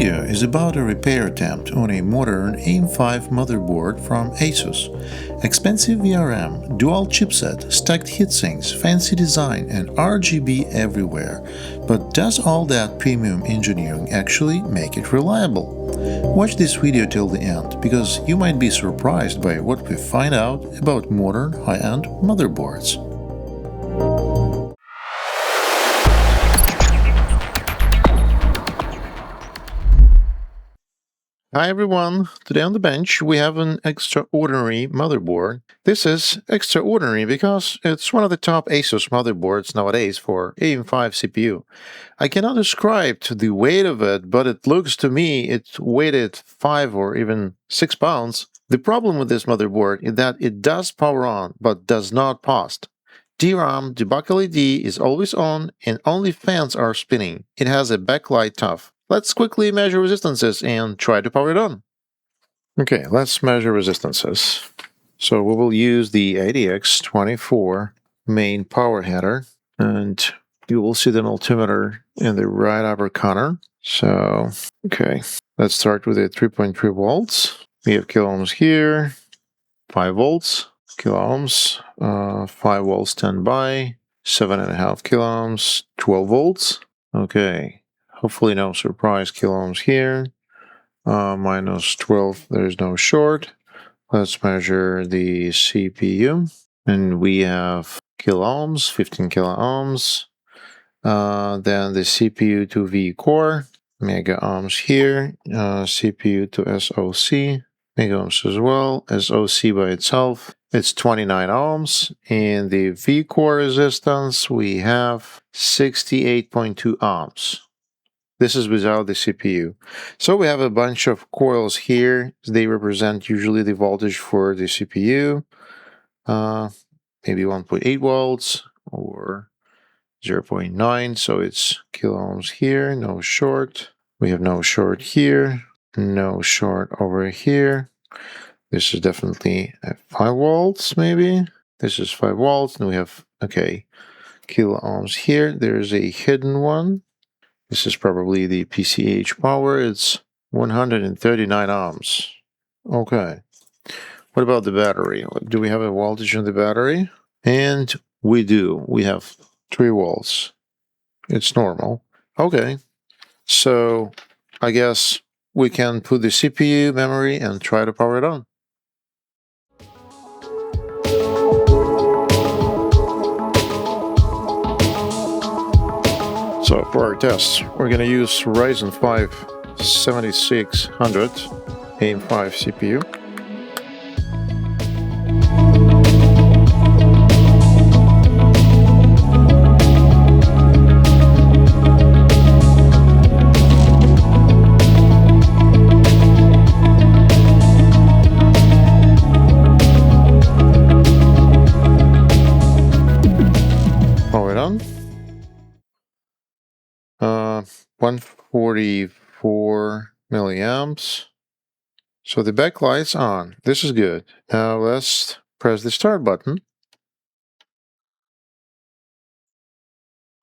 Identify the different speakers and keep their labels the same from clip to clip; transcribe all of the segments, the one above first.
Speaker 1: video is about a repair attempt on a modern AM5 motherboard from ASUS. Expensive VRM, dual chipset, stacked heatsinks, fancy design, and RGB everywhere. But does all that premium engineering actually make it reliable? Watch this video till the end, because you might be surprised by what we find out about modern high-end motherboards. Hi everyone, today on the bench we have an extraordinary motherboard. This is extraordinary because it's one of the top ASUS motherboards nowadays for AM5 CPU. I cannot describe the weight of it, but it looks to me it's weighted 5 or even 6 pounds. The problem with this motherboard is that it does power on, but does not post. DRAM debug LED is always on and only fans are spinning. It has a backlight TUF. Let's quickly measure resistances and try to power it on. Okay, let's measure resistances. So we will use the ADX24 main power header, and you will see the multimeter in the right upper corner. So, okay, let's start with a 3.3 volts. We have kilo ohms here, 5 volts, kilo ohms, 5 volts standby, 7.5 kilo ohms, 12 volts. Okay. Hopefully no surprise kilo ohms here. Minus 12, there's no short. Let's measure the CPU. And we have kilo ohms, 15 kilo ohms. Then the CPU to V core, mega ohms here. CPU to SOC, mega ohms as well. SOC by itself, it's 29 ohms. And the V core resistance, we have 68.2 ohms. This is without the CPU. So we have a bunch of coils here. They represent usually the voltage for the CPU. Maybe 1.8 volts or 0.9. So it's kilo ohms here, no short. We have no short here, no short over here. This is definitely 5 volts maybe. This is 5 volts. And we have, okay, kilo ohms here. There's a hidden one. This is probably the PCH power. It's 139 ohms. Okay. What about the battery? Do we have a voltage in the battery? And we do. We have 3 volts. It's normal. Okay. So I guess we can put the CPU memory and try to power it on. So for our tests, we're going to use Ryzen 5 7600 AM5 CPU. Power it on. 144 milliamps. So the backlight's on. This is good. Now let's press the start button.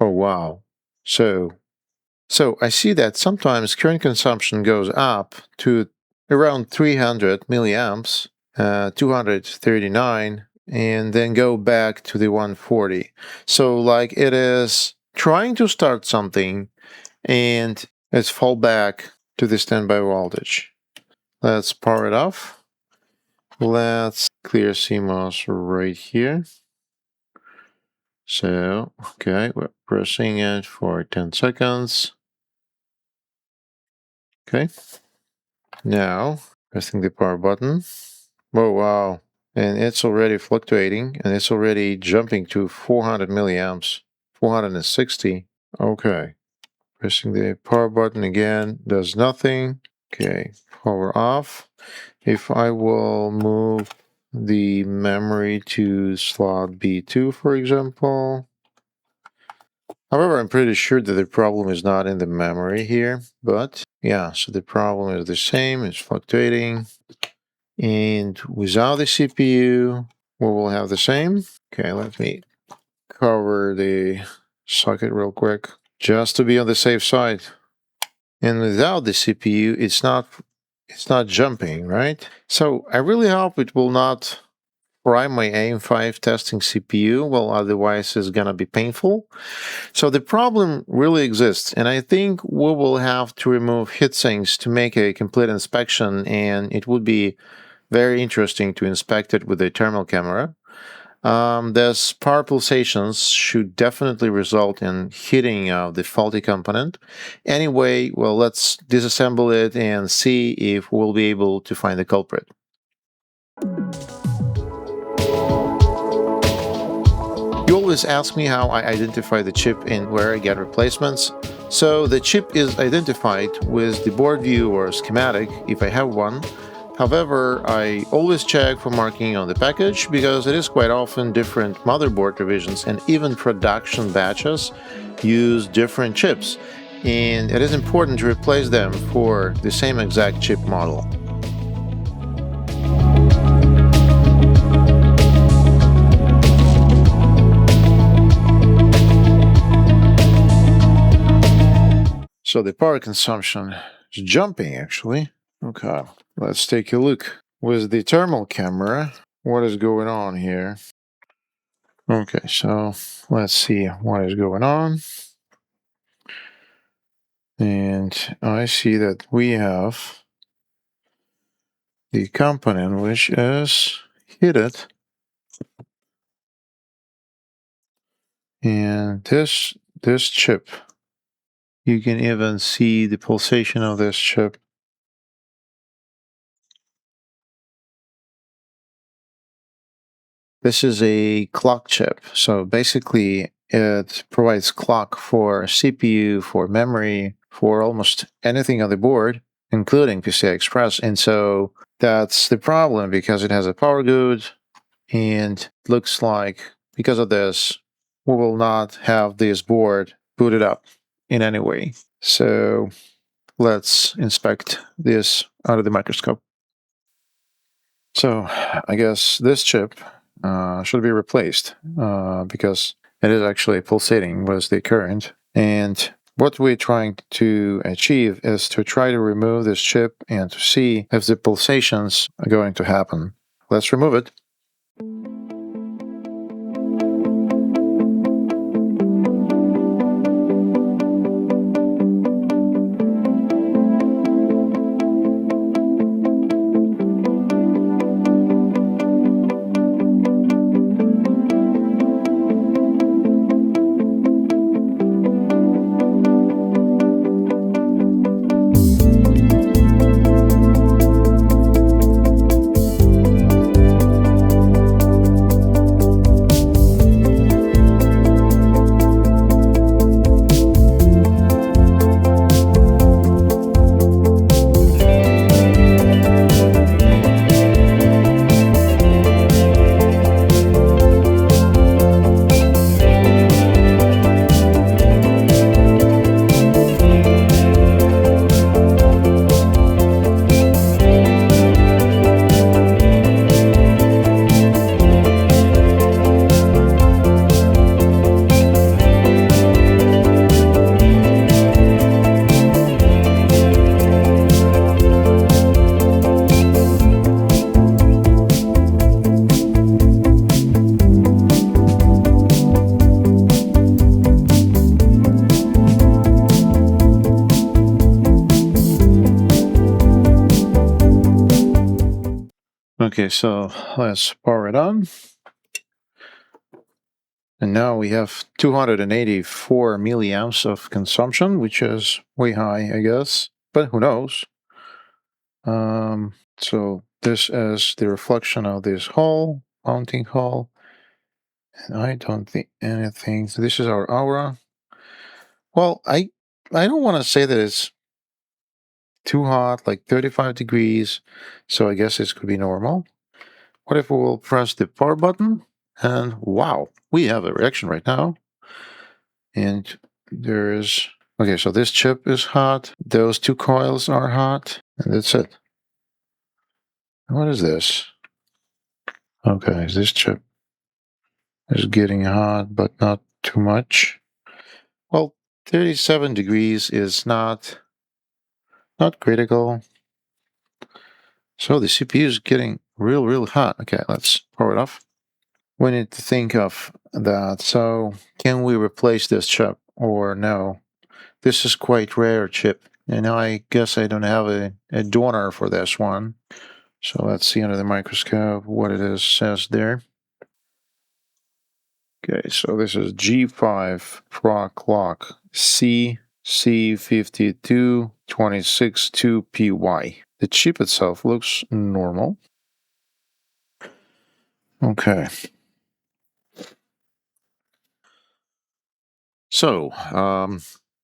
Speaker 1: Oh wow. So I see that sometimes current consumption goes up to around 300 milliamps, 239, and then go back to the 140. So like it is trying to start something and let's fall back to the standby voltage. Let's power it off. Let's clear CMOS right here. So, okay, we're pressing it for 10 seconds. Okay. Now, pressing the power button. Oh, wow. And it's already fluctuating, and it's already jumping to 400 milliamps, 460. Okay. Pressing the power button again does nothing. Okay, power off. If I will move the memory to slot B2, for example. However, I'm pretty sure that the problem is not in the memory here, but yeah, so the problem is the same, it's fluctuating. And without the CPU, we will have the same. Okay, let me cover the socket real quick, just to be on the safe side. And without the CPU, it's not jumping, right? So I really hope it will not fry my AM5 testing CPU. Well, otherwise it's gonna be painful. So the problem really exists, and I think we will have to remove heatsinks to make a complete inspection, and it would be very interesting to inspect it with a thermal camera. These power pulsations should definitely result in heating of the faulty component. Anyway, well, let's disassemble it and see if we'll be able to find the culprit. You always ask me how I identify the chip and where I get replacements. So the chip is identified with the board view or schematic if I have one. However, I always check for marking on the package because it is quite often different motherboard revisions and even production batches use different chips, and it is important to replace them for the same exact chip model. So the power consumption is jumping actually. Okay, let's take a look with the thermal camera. What is going on here? Okay, so let's see what is going on. And I see that we have the component which is heated. And this chip, you can even see the pulsation of this chip. This is a clock chip. So basically it provides clock for CPU, for memory, for almost anything on the board, including PCI Express. And so that's the problem because it has a power good, and it looks like because of this, we will not have this board booted up in any way. So let's inspect this under the microscope. So I guess this chip should be replaced because it is actually pulsating with the current. And what we're trying to achieve is to try to remove this chip and to see if the pulsations are going to happen. Let's remove it. Okay, so let's power it on. And now we have 284 milliamps of consumption, which is way high, I guess, but who knows? So this is the reflection of this hole, mounting hole. And I don't think anything. So this is our aura. Well, I don't want to say that it's too hot, like 35 degrees. So I guess this could be normal. What if we will press the power button? And wow, we have a reaction right now. And there is, okay, so this chip is hot. Those two coils are hot. And that's it. What is this? Okay, this chip is getting hot, but not too much. Well, 37 degrees is not not critical. So the CPU is getting real hot. Okay, let's power it off. We need to think of that. So can we replace this chip or no? This is quite rare chip, and I guess I don't have a donor for this one. So let's see under the microscope what it is says there. Okay, so this is G5 Pro Clock CC52262PY. The chip itself looks normal. Okay. So,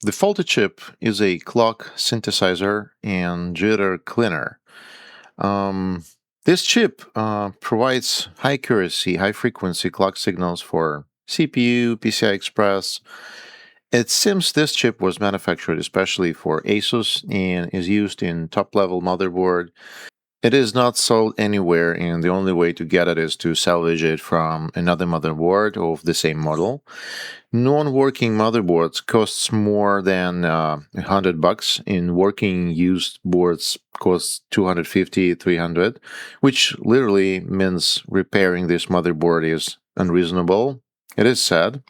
Speaker 1: the faulty chip is a clock synthesizer and jitter cleaner. This chip provides high accuracy, high frequency clock signals for CPU, PCI Express. It seems this chip was manufactured especially for ASUS and is used in top-level motherboard. It is not sold anywhere, and the only way to get it is to salvage it from another motherboard of the same model. Non-working motherboards costs more than $100. In working used boards costs $250, $300, which literally means repairing this motherboard is unreasonable. It is sad.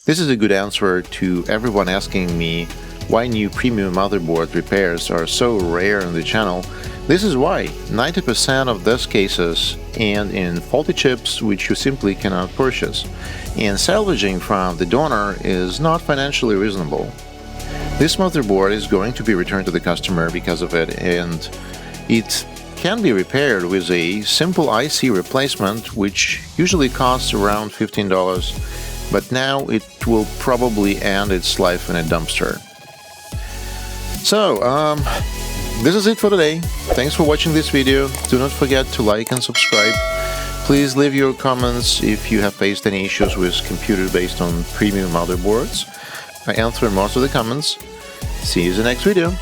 Speaker 1: This is a good answer to everyone asking me why new premium motherboard repairs are so rare on the channel. This is why 90% of these cases end in faulty chips which you simply cannot purchase, and salvaging from the donor is not financially reasonable. This motherboard is going to be returned to the customer because of it, and it can be repaired with a simple IC replacement which usually costs around $15, but now it will probably end its life in a dumpster. So, this is it for today. Thanks for watching this video. Do not forget to like and subscribe. Please leave your comments if you have faced any issues with computers based on premium motherboards. I answer most of the comments. See you in the next video.